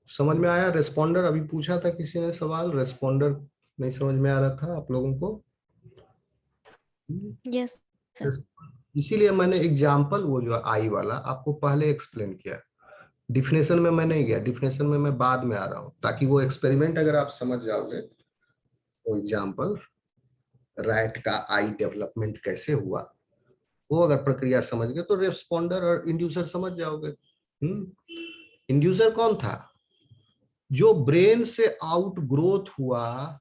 समझ में आया? रेस्पॉन्डर अभी पूछा था किसी ने सवाल, रेस्पॉन्डर नहीं समझ में आ रहा था आप लोगों को? Yes sir. इसीलिए मैंने एग्जाम्पल वो जो आई वाला आपको पहले एक्सप्लेन किया। डिफिनेशन में मैं नहीं गया, डिफिनेशन में मैं बाद में आ रहा हूँ, ताकि वो एक्सपेरिमेंट अगर आप समझ जाओगे, वो एग्जाम्पल रैट का आई डेवलपमेंट कैसे हुआ, वो अगर प्रक्रिया समझ गए तो रेस्पॉन्डर और इंड्यूसर समझ जाओगे। इंड्यूसर कौन था? जो ब्रेन से आउट ग्रोथ हुआ,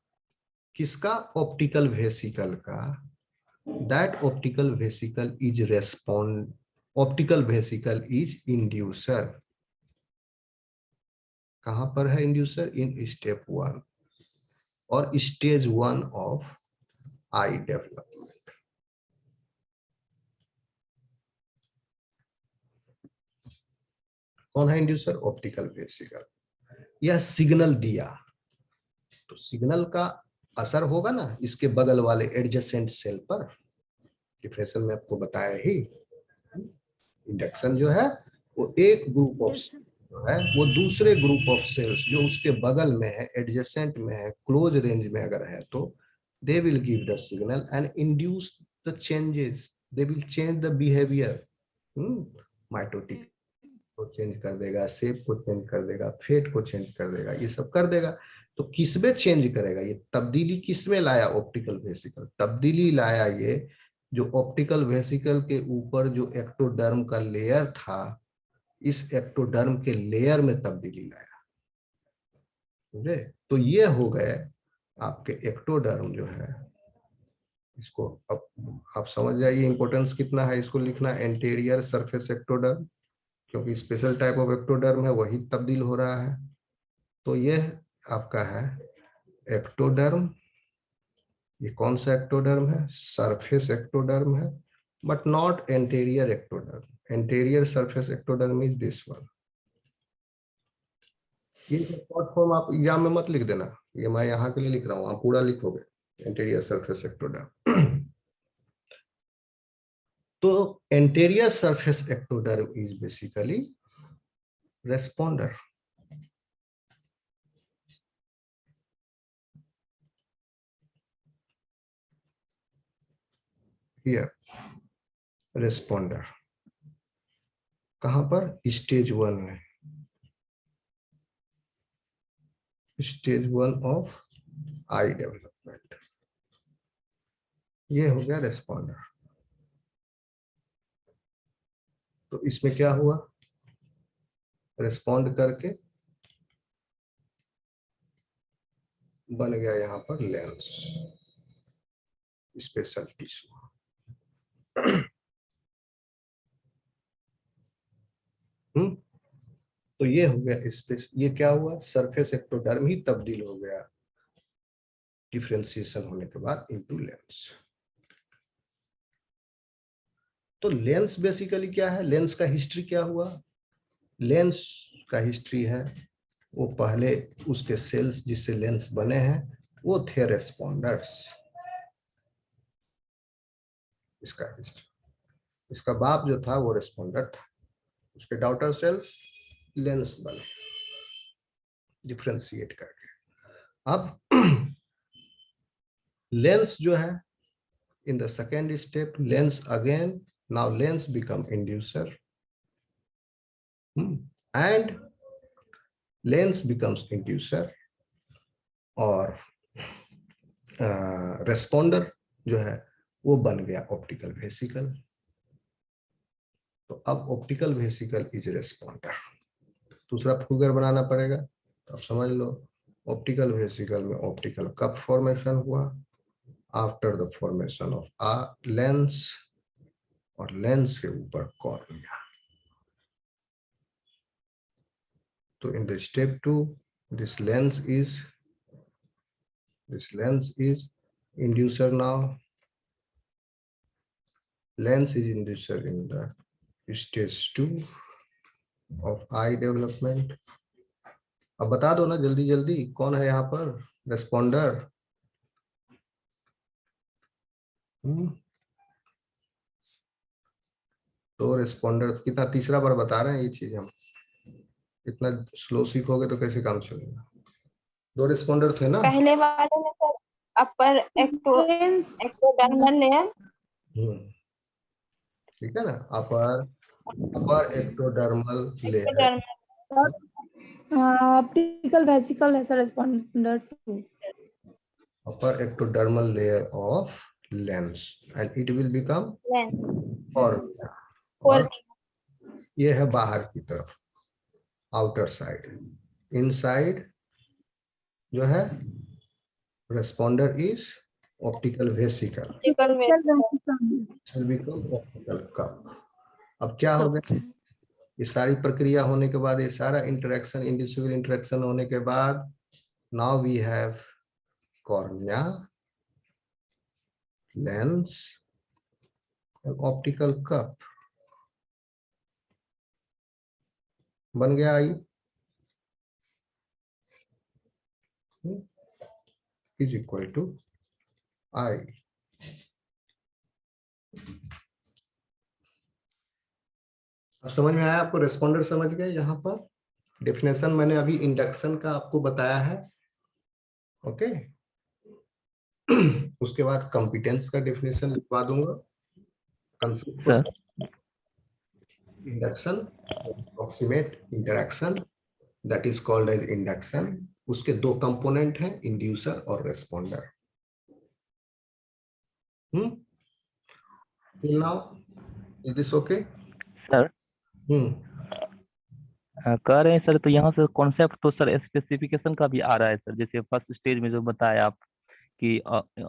किसका? ऑप्टिकल वेसिकल का। That optical vesicle is respond, optical vesicle is inducer. कहां पर है इंड्यूसर? इन स्टेप 1 और स्टेज 1 ऑफ आई डेवलपमेंट। कौन है इंड्यूसर? Optical vesicle. यह सिग्नल दिया तो सिग्नल का असर होगा ना इसके बगल वाले एडजेसेंट सेल पर। डिफरेंशियल में आपको बताया ही, इंडक्शन जो है वो एक ग्रुप ऑफ यस सर। जो है वो दूसरे ग्रुप ऑफ सेल्स जो उसके बगल में है, एडजेसेंट में है, क्लोज रेंज में अगर है, तो they will give the signal and induce the changes, they will change the behaviour. Mitotic को चेंज कर देगा, शेप को चेंज कर देगा, फेट को चेंज कर देगा, ये सब कर देगा। तो किसमें चेंज करेगा? ये तब्दीली किसमें लाया? ऑप्टिकल वेसिकल तब्दीली लाया। ये जो ऑप्टिकल वेसिकल के ऊपर जो एक्टोडर्म का लेयर था, इस एक्टोडर्म के लेयर में तब्दीली लाया। समझे? तो ये हो गए आपके एक्टोडर्म जो है। इसको अब आप समझ जाइए इंपॉर्टेंस कितना है इसको लिखना, एंटीरियर सरफेस एक्टोडर्म, क्योंकि स्पेशल टाइप ऑफ एक्टोडर्म है, वही तब्दील हो रहा है। तो ये आपका है एक्टोडर्म। ये कौन सा एक्टोडर्म है? सरफेस एक्टोडर्म है, but not anterior ectoderm. Anterior surface ectoderm is this one. ये शॉर्ट फॉर्म आप एग्जाम में मत लिख देना, ये मैं यहाँ के लिए लिख रहा हूँ, आप पूरा लिखोगे एंटीरियर सरफेस एक्टोडर्म। तो anterior surface ectoderm is basically responder. Here responder कहां पर? स्टेज 1 में, स्टेज 1 ऑफ आई डेवलपमेंट। ये हो गया रेस्पॉन्डर। तो इसमें क्या हुआ? रेस्पॉन्ड करके बन गया यहां पर लेंस, स्पेशल टिश्यू। तो ये हो गया स्पेस, ये क्या हुआ? सरफेस एक्टोडर्म ही तब्दील हो गया डिफरेंशिएशन होने के बाद इनटू लेंस। तो लेंस बेसिकली क्या है? लेंस का हिस्ट्री क्या हुआ? लेंस का हिस्ट्री है वो पहले उसके सेल्स जिससे लेंस बने हैं वो थे रेस्पॉन्डर्स। इसका हिस्ट्री, इसका बाप जो था वो रेस्पॉन्डर था, उसके डॉटर सेल्स लेंस बने डिफ्रेंशिएट करके। अब लेंस जो है in the second step, lens again, now lens become inducer and lens becomes inducer और रेस्पॉन्डर जो है वो बन गया ऑप्टिकल वेसिकल। तो अब ऑप्टिकल वेसिकल इज रेस्पॉन्डर। दूसरा फिगर बनाना पड़ेगा, तो आप समझ लो। ऑप्टिकल वेसिकल में ऑप्टिकल कप फॉर्मेशन हुआ after the formation of a lens, और लेंस के ऊपर कॉर्निया। तो in the step 2 this lens is inducer now. Lens is inducer in the stage 2 of eye development. अब बता दो ना जल्दी जल्दी कौन है यहाँ पर रेस्पॉन्डर? तो रेस्पॉन्डर कितना तीसरा बार बता रहे हैं ये चीज हम। इतना स्लो सीखोगे तो कैसे काम चलेगा? 2 रिस्पॉन्डर थे ना? पहले वाले में सर अपर एक्टोडर्मल लेयर, ठीक है ना, upper ectodermal layer, ectodermal optical vesicle है sir responder to. Upper ectodermal layer of lens and it will become cornea. और ये है बाहर की तरफ, आउटर साइड। इनसाइड जो है responder is optical vesicle, will become optical cup. अब क्या हो गया, ये सारी प्रक्रिया होने के बाद, ये सारा इंटरेक्शन, इंडिविजुअल इंटरेक्शन होने के बाद, now we have cornea, lens and optical cup. बन गया eye is equal to eye. अब समझ में आया आपको? रेस्पॉन्डर समझ गए? यहाँ पर डेफिनेशन मैंने अभी इंडक्शन का आपको बताया है, ओके। उसके बाद कंपिटेंस का डेफिनेशन लिखवा दूंगा। Induction, approximate interaction, that is called as induction. उसके 2 कंपोनेंट हैं, इंड्यूसर और responder. Till now, is this okay? Sir कह रहे हैं सर, तो यहाँ से कॉन्सेप्ट तो सर स्पेसिफिकेशन का भी आ रहा है सर, जैसे फर्स्ट स्टेज में जो बताया आप कि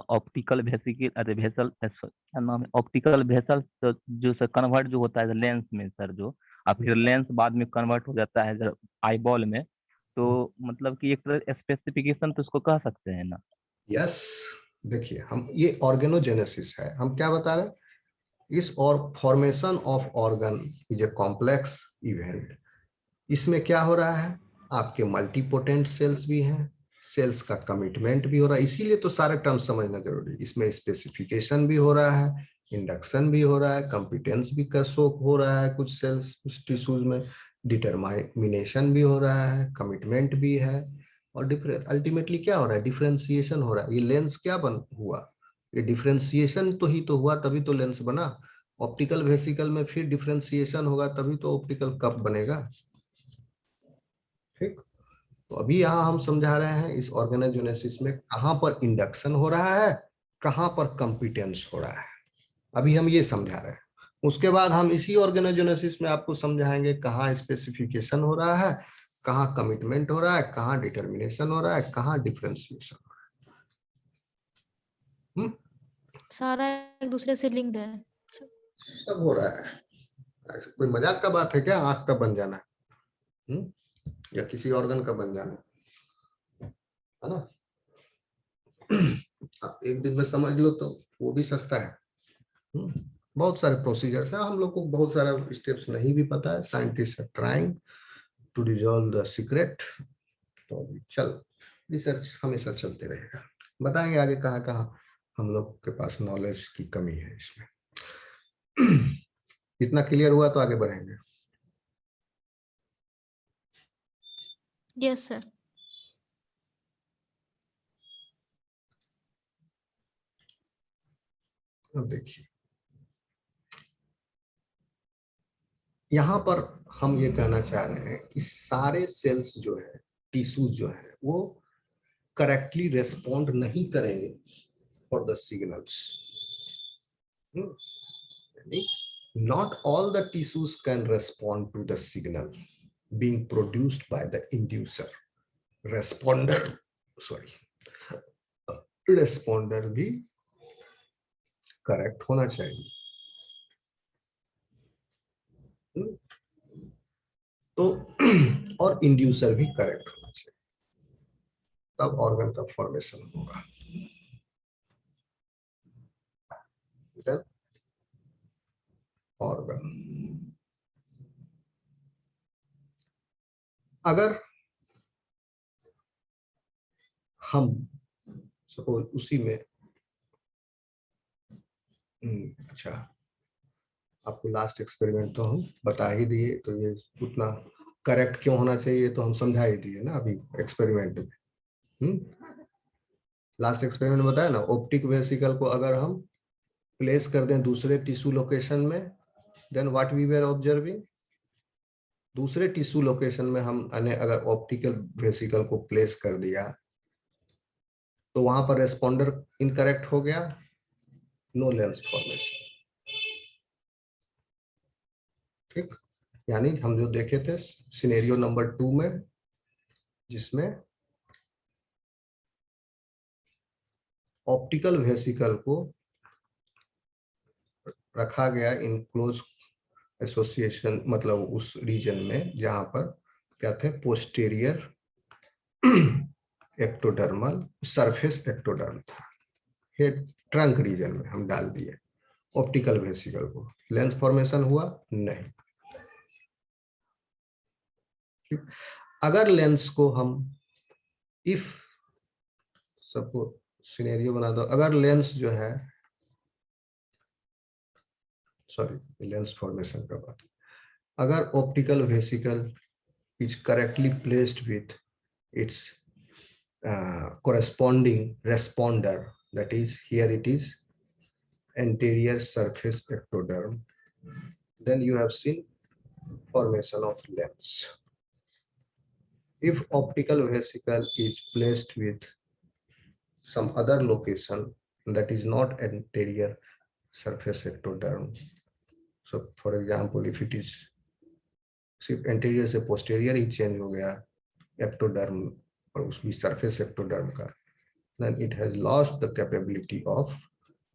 ऑप्टिकल वेसिकल, अरे वेसल, क्या नाम है, ऑप्टिकल वेसल जो सर कन्वर्ट जो होता है लेंस में सर, जो और फिर लेंस बाद में कन्वर्ट हो जाता है सर आई बॉल में, तो मतलब कि एक तरह स्पेसिफिकेशन तो उसको कह सकते हैं ना? यस, देखिए हम ये ऑर्गेनोजेनेसिस है, हम क्या बता रहे हैं, इस और formation of organ is a complex event. इसमें क्या हो रहा है, आपके मल्टीपोटेंट सेल्स भी हैं, सेल्स का कमिटमेंट भी हो रहा है, इसीलिए तो सारे टर्म्स समझना जरूरी है। इसमें स्पेसिफिकेशन भी हो रहा है, इंडक्शन भी हो रहा है, कंपिटेंस भी का शो हो रहा है कुछ सेल्स कुछ टिश्यूज में, डिटरमिनेशन भी हो रहा है, कमिटमेंट भी है, और अल्टीमेटली क्या हो रहा है, डिफरेंशिएशन हो रहा है। ये लेंस क्या बन हुआ, ये डिफरेंशिएशन तो ही तो हुआ, तभी तो लेंस बना। ऑप्टिकल वेसिकल में फिर डिफरेंशिएशन होगा तभी तो ऑप्टिकल कप बनेगा, ठीक। तो अभी यहाँ हम समझा रहे हैं इस ऑर्गेनोजेनेसिस में कहां पर इंडक्शन हो रहा है, कहां पर कंपिटेंस हो रहा है, अभी हम ये समझा रहे हैं। उसके बाद हम इसी ऑर्गेनोजेनेसिस में आपको समझाएंगे कहाँ स्पेसिफिकेशन हो रहा है, कहाँ कमिटमेंट हो रहा है, कहाँ डिटर्मिनेशन हो रहा है, कहाँ डिफरेंशिएशन हो रहा है। सारा एक दूसरे से लिंक्ड है, सब हो रहा है। कोई मजाक का बात है क्या आंख का बन जाना, या किसी ऑर्गन का बन जाना, है ना? आप एक दिन में समझ लो तो वो भी सस्ता है। बहुत सारे प्रोसीजर्स है, हम लोग को बहुत सारा स्टेप्स नहीं भी पता है, scientists are trying to resolve the secret. तो चल रिसर्च हमेशा चलते रहेगा, बताएंगे आगे कहाँ कहाँ हम लोग के पास नॉलेज की कमी है इसमें। इतना क्लियर हुआ तो आगे बढ़ेंगे। Yes sir. अब देखिए यहाँ पर हम ये कहना चाह रहे हैं कि सारे सेल्स जो है, टिश्यूज जो है, वो करेक्टली रेस्पॉन्ड नहीं करेंगे for the signals. Not all the tissues can respond to the signal being produced by the inducer. Responder भी करेक्ट होना चाहिए। तो और इंड्यूसर भी करेक्ट होना चाहिए, तब ऑर्गन का फॉर्मेशन होगा। ऑर्गन अगर हम सपोज उसी में अच्छा, आपको लास्ट एक्सपेरिमेंट तो हम बता ही दिए, तो ये उतना करेक्ट क्यों होना चाहिए तो हम समझा ही दिए ना अभी एक्सपेरिमेंट में। लास्ट एक्सपेरिमेंट में बताया ना, ऑप्टिक वेसिकल को अगर हम प्लेस कर दें दूसरे टिश्यू लोकेशन में, then what we were observing, दूसरे टिश्यू लोकेशन में हमने अगर ऑप्टिकल वेसिकल को प्लेस कर दिया तो वहां पर रेस्पॉन्डर इनकरेक्ट हो गया, नो लेंस फॉर्मेशन। ठीक, यानी हम जो देखे थे सिनेरियो नंबर 2 में, जिसमें ऑप्टिकल वेसिकल को रखा गया इन क्लोज एसोसिएशन, मतलब उस रीजन में जहां पर क्या थे, पोस्टीरियर एक्टोडर्मल सरफेस एक्टोडर्म था, हेड ट्रंक रीजन में हम डाल दिए ऑप्टिकल वेसिकल को, लेंस फॉर्मेशन हुआ नहीं। ठीक, अगर लेंस को हम इफ सबको सिनेरियो बना दो, अगर लेंस जो है, सॉरी लेंस फॉर्मेशन का बात, अगर optical vesicle is correctly placed with its corresponding responder, that is here it is anterior surface ectoderm, then you have seen formation of lens. If optical vesicle is placed with some other location that is not anterior surface ectoderm, so for example if it is सिर्फ anterior से posterior ही change हो गया ectoderm और उसकी surface ectoderm का, then it has lost the capability of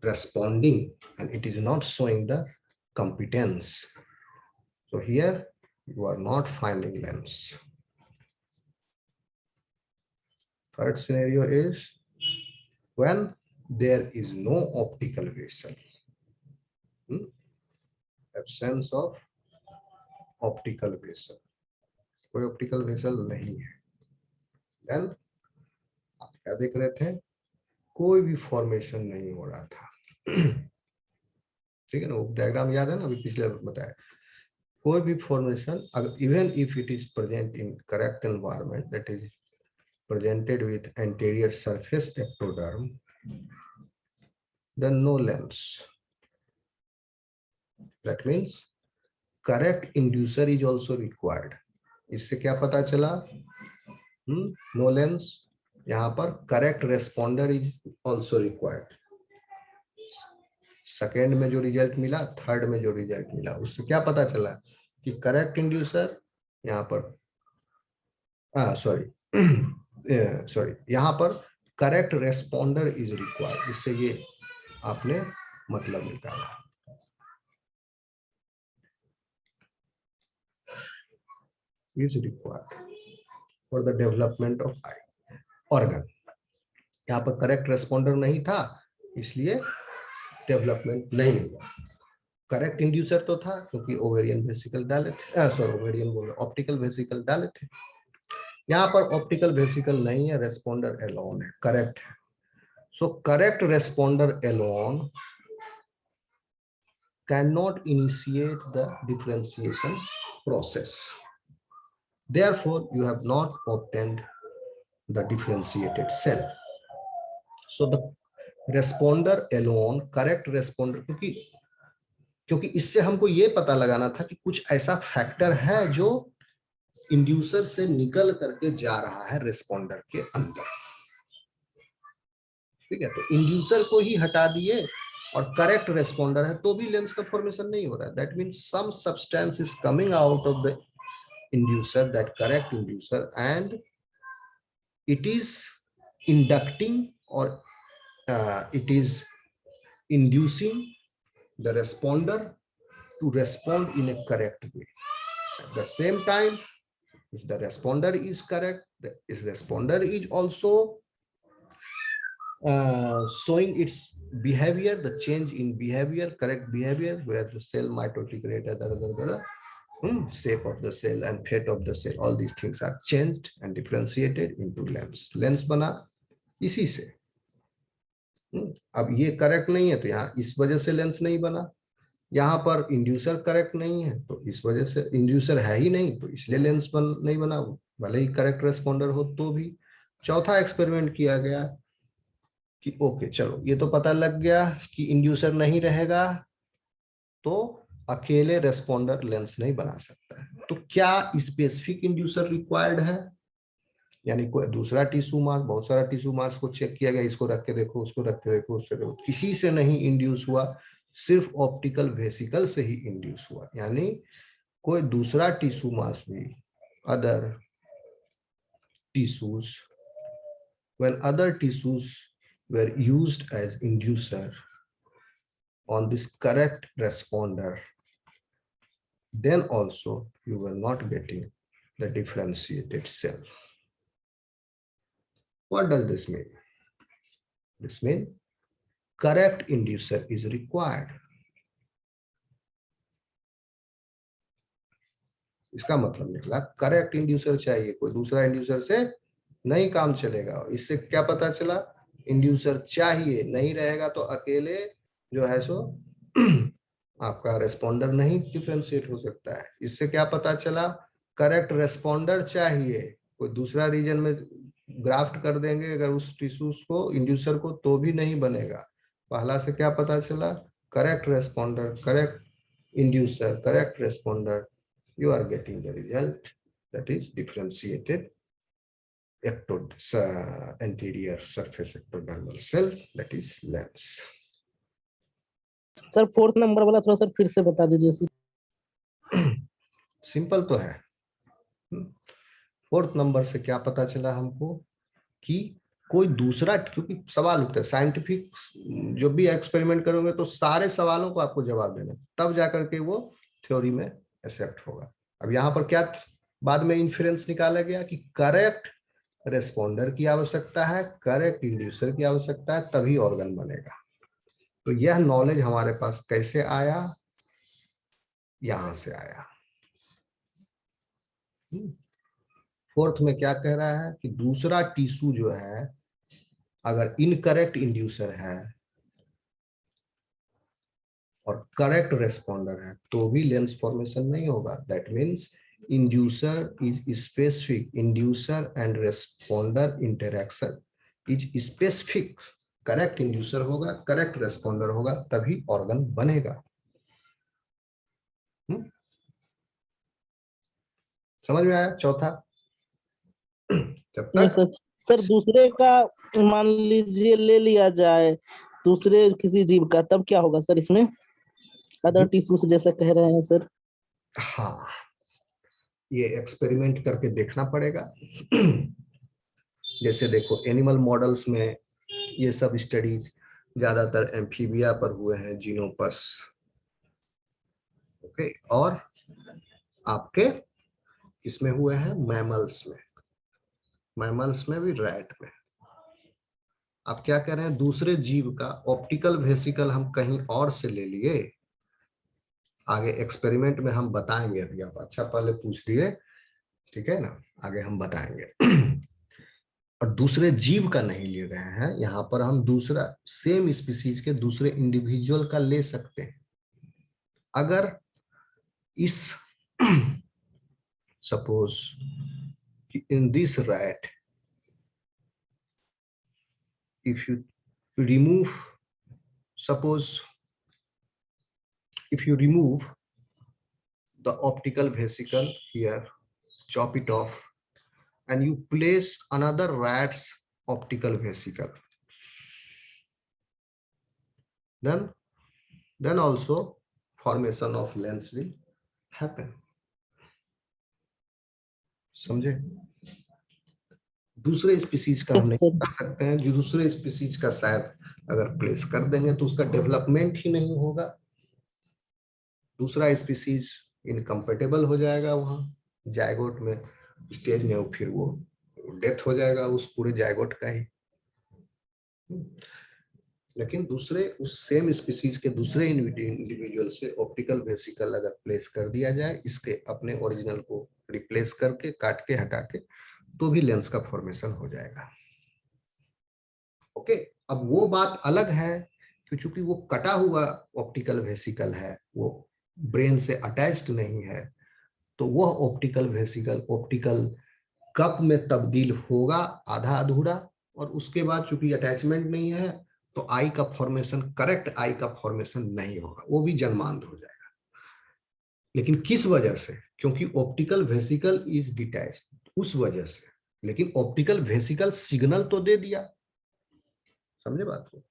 responding and it is not showing the competence. So here you are not finding lens. Third scenario is when there is no optical vessel, absence of optical vessel, कोई optical vessel नहीं है, then आप क्या देख रहे थे, कोई भी फॉर्मेशन नहीं हो रहा था। ठीक है ना, वो डायग्राम याद है ना, अभी पिछले बताया, कोई भी formation even if it is present in correct environment, that is presented with anterior surface ectoderm, then no lens, that means correct inducer is also required. इससे क्या पता चला, नो लेंस, यहाँ पर correct responder is also required. Second में जो result मिला, third में जो रिजल्ट मिला, उससे क्या पता चला कि करेक्ट इंड्यूसर यहाँ पर सॉरी यहाँ पर करेक्ट रेस्पॉन्डर इज रिक्वायर्ड। इससे ये आपने मतलब निकाला। Is required for the development of I organ. यहाँ पर करेक्ट रेस्पॉन्डर नहीं था, इसलिए डेवलपमेंट नहीं हुआ। करेक्ट इंड्यूसर तो था क्योंकि ओवेरियन वेसिकल डाले थे, सॉरी ओवेरियन बोले ऑप्टिकल वेसिकल डाले थे। यहाँ पर ऑप्टिकल वेसिकल नहीं है, रेस्पॉन्डर एलोन है, करेक्ट है। So correct responder alone can not initiate the differentiation process, therefore you have not obtained the differentiated cell. So the responder alone, correct responder, क्योंकि इससे हमको ये पता लगाना था कि कुछ ऐसा फैक्टर है जो इंड्यूसर से निकल करके जा रहा है रेस्पॉन्डर के अंदर। ठीक है, तो इंड्यूसर को ही हटा दिए और करेक्ट रेस्पॉन्डर है तो भी लेंस का फॉर्मेशन नहीं हो रहा है। That means some substance is coming out of the inducer, that correct inducer, and it is inducting or it is inducing the responder to respond in a correct way. At the same time, if the responder is correct, this responder is also showing its behavior, the change in behavior, correct behavior, where the cell mitotic rate, shape of the cell and fate of the cell, all these things are changed and differentiated into lens. Lens बना इसी से। अब ये correct नहीं है तो यहाँ इस वजह से लेंस नहीं बना, यहाँ पर इंड्यूसर करेक्ट नहीं है तो इस वजह से, इंड्यूसर है ही नहीं तो इसलिए लेंस नहीं बना, भले ही करेक्ट रेस्पॉन्डर हो तो भी। चौथा एक्सपेरिमेंट किया गया कि ओके चलो ये तो पता लग गया कि इंड्यूसर नहीं रहेगा तो अकेले रेस्पॉन्डर लेंस नहीं बना सकता है, तो क्या स्पेसिफिक इंड्यूसर रिक्वायर्ड है? यानी कोई दूसरा टिश्यू मास, बहुत सारा टिश्यू मास को चेक किया गया, इसको रख के देखो, उसको रख के देखो, उससे देखो, किसी से नहीं इंड्यूस हुआ, सिर्फ ऑप्टिकल वेसिकल से ही इंड्यूस हुआ। यानी कोई दूसरा टिश्यू मास भी, other tissues, when other tissues were used as inducer on this correct responder, then also you were not getting the differentiated cell. What does this mean? This means correct inducer is required. इसका मतलब निकला correct inducer चाहिए, कोई दूसरा inducer से नहीं काम चलेगा। इससे क्या पता चला? इंड्यूसर चाहिए, नहीं रहेगा तो अकेले जो है सो आपका रेस्पॉन्डर नहीं डिफरेंशिएट हो सकता है। इससे क्या पता चला? करेक्ट रेस्पॉन्डर चाहिए, कोई दूसरा रीजन में ग्राफ्ट कर देंगे अगर उस टिश्यूज को, इंड्यूसर को, तो भी नहीं बनेगा। पहला से क्या पता चला? Correct responder, correct inducer, correct responder, you are getting the result, that is differentiated anterior surface ectodermal cells, that is lens. Sir fourth number वाला थोड़ा सर फिर से बता दीजिए। सिंपल तो है। फोर्थ नंबर से क्या पता चला हमको कि कोई दूसरा, क्योंकि सवाल उठते हैं साइंटिफिक, जो भी एक्सपेरिमेंट करोगे तो सारे सवालों को आपको जवाब देना, तब जाकर के वो थ्योरी में एक्सेप्ट होगा। अब यहाँ पर क्या बाद में इन्फ्रेंस निकाला गया कि करेक्ट रेस्पॉन्डर की आवश्यकता है, करेक्ट इंड्यूसर की आवश्यकता है, तभी ऑर्गन बनेगा। तो यह नॉलेज हमारे पास कैसे आया? यहां से आया। फोर्थ में क्या कह रहा है कि दूसरा टिश्यू जो है अगर इनकरेक्ट इंड्यूसर है और करेक्ट रेस्पॉन्डर है तो भी लेंस फॉर्मेशन नहीं होगा। That means inducer is specific, inducer and responder interaction is specific. Correct inducer होगा, करेक्ट रेस्पॉन्डर होगा, तभी ऑर्गन बनेगा। समझ में आया? चौथा जब तक सर दूसरे का मान लीजिए ले लिया जाए, दूसरे किसी जीव का, तब क्या होगा सर इसमें? अदर टिश्यूज जैसा कह रहे हैं सर। हाँ, ये एक्सपेरिमेंट करके देखना पड़ेगा। जैसे देखो एनिमल मॉडल्स में ये सब स्टडीज ज्यादातर एम्फीबिया पर हुए हैं, जीनोपस, ओके, और आपके किसमें हुए हैं? मैमल्स में, मैमल्स में भी रैट में। आप क्या कह रहे हैं? दूसरे जीव का ऑप्टिकल वेसिकल हम कहीं और से ले लिए, आगे एक्सपेरिमेंट में हम बताएंगे। अभी आप अच्छा पहले पूछ लिए, ठीक है ना, आगे हम बताएंगे। और दूसरे जीव का नहीं ले रहे हैं, यहाँ पर हम दूसरा सेम स्पीसीज के दूसरे इंडिविजुअल का ले सकते हैं। अगर इस suppose in this rat if you remove, suppose if you remove the optical vesicle here, chop it off, and you place another rat's optical vesicle, then also formation of lens will happen. समझे? दूसरे species का हम नहीं कर सकते हैं, जो दूसरे स्पीसीज का शायद अगर प्लेस कर देंगे तो उसका डेवलपमेंट ही नहीं होगा, दूसरा स्पीसीज इनकम्पेटेबल हो जाएगा वहां जायगोट में, स्टेज में, फिर वो डेथ हो जाएगा उस पूरे जायगोट का ही। लेकिन दूसरे उस सेम स्पीसीज के दूसरे इंडिविजुअल से ऑप्टिकल वेसिकल अगर प्लेस कर दिया जाए, इसके अपने ओरिजिनल को रिप्लेस करके, काट के, हटा के, तो भी लेंस का फॉर्मेशन हो जाएगा। ओके, अब वो बात अलग है कि चूंकि वो कटा हुआ ऑप्टिकल वेसिकल है, वो ब्रेन से अटैच्ड नहीं है, तो वह ऑप्टिकल वेसिकल ऑप्टिकल कप में तब्दील होगा आधा अधूरा, और उसके बाद चूंकि अटैचमेंट नहीं है तो आई का फॉर्मेशन, करेक्ट आई का फॉर्मेशन नहीं होगा, वो भी जन्मांध हो जाएगा। लेकिन किस वजह से? क्योंकि ऑप्टिकल वेसिकल इज डिटैच्ड, उस वजह से। लेकिन ऑप्टिकल वेसिकल सिग्नल तो दे दिया, समझे बात को,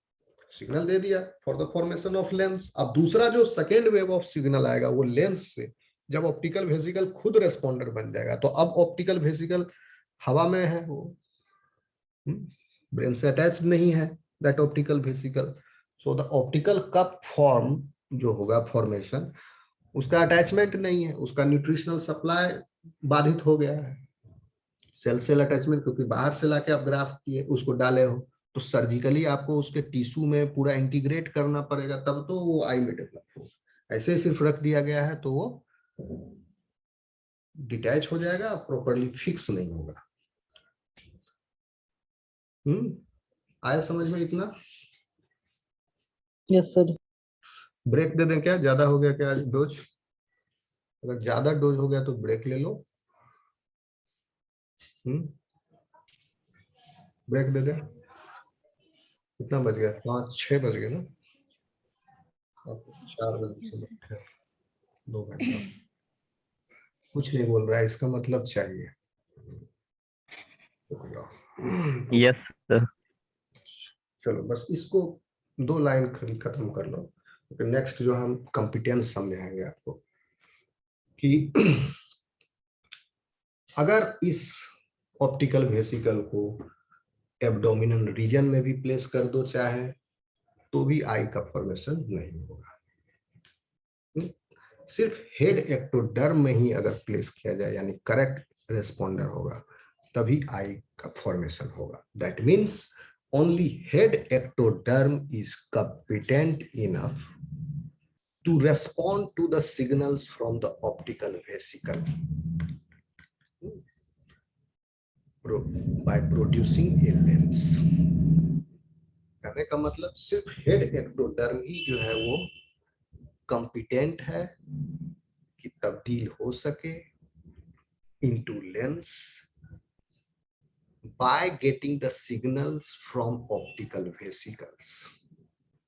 सिग्नल दे दिया for the formation of lens. अब दूसरा जो सेकेंड वेव ऑफ सिग्नल आएगा वो लेंस से, जब ऑप्टिकल वेसिकल खुद रेस्पॉन्डर बन जाएगा, तो अब ऑप्टिकल वेसिकल हवा में है, वो ब्रेन से अटैच्ड नहीं है that optical vesicle. So the optical cup form जो होगा फॉर्मेशन, उसका अटैचमेंट नहीं है, उसका न्यूट्रिशनल सप्लाई बाधित हो गया है, सेल सेल अटैचमेंट, क्योंकि बाहर से लाके आप ग्राफ्ट किए उसको डाले हो, तो सर्जिकली आपको उसके टिश्यू में पूरा इंटीग्रेट करना पड़ेगा, तब तो वो आई में डेवलप हो। ऐसे सिर्फ रख दिया गया है तो वो डिटैच हो जाएगा, प्रॉपर्ली फिक्स नहीं होगा। आया समझ में इतना? Yes sir. ब्रेक दे दें क्या? ज्यादा हो गया क्या डोज? अगर ज्यादा डोज हो गया तो ब्रेक ले लो। ब्रेक दे दें। कितना बज गया? 5-6 बज गए ना? 4 बजे से बैठे 2 घंटा। कुछ नहीं बोल रहा है, इसका मतलब चाहिए। Yes sir. चलो बस इसको 2 लाइन खत्म कर लो, तो नेक्स्ट जो हम कॉम्पिटेंस समझाएंगे आपको कि अगर इस ऑप्टिकल वेसिकल को एब्डोमिनल रीजन में भी प्लेस कर दो चाहे, तो भी आई का फॉर्मेशन नहीं होगा। सिर्फ हेड एक्टोडर्म में ही अगर प्लेस किया जाए, यानी करेक्ट रेस्पॉन्डर होगा, तभी आई का फॉर्मेशन होगा। That means only head ectoderm is competent enough to respond to the signals from the optical vesicle by producing a lens। कहने का मतलब सिर्फ हेड एक्टोडर्म ही जो है वो कंपिटेंट है कि तब्दील हो सके into lens by getting the signals from optical vesicles।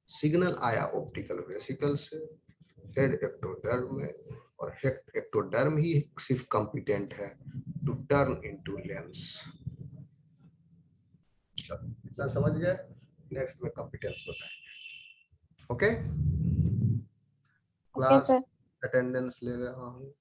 Signal आया ऑप्टिकल वेसिकल से हेड एक्टोडर्म में, और हेड एक्टोडर्म ही सिर्फ कॉम्पिटेंट है टू टर्न इनटू लेंस। इतना समझ गए? नेक्स्ट में कॉम्पिटेंस बताएंगे। ओके, क्लास अटेंडेंस ले रहा हूँ।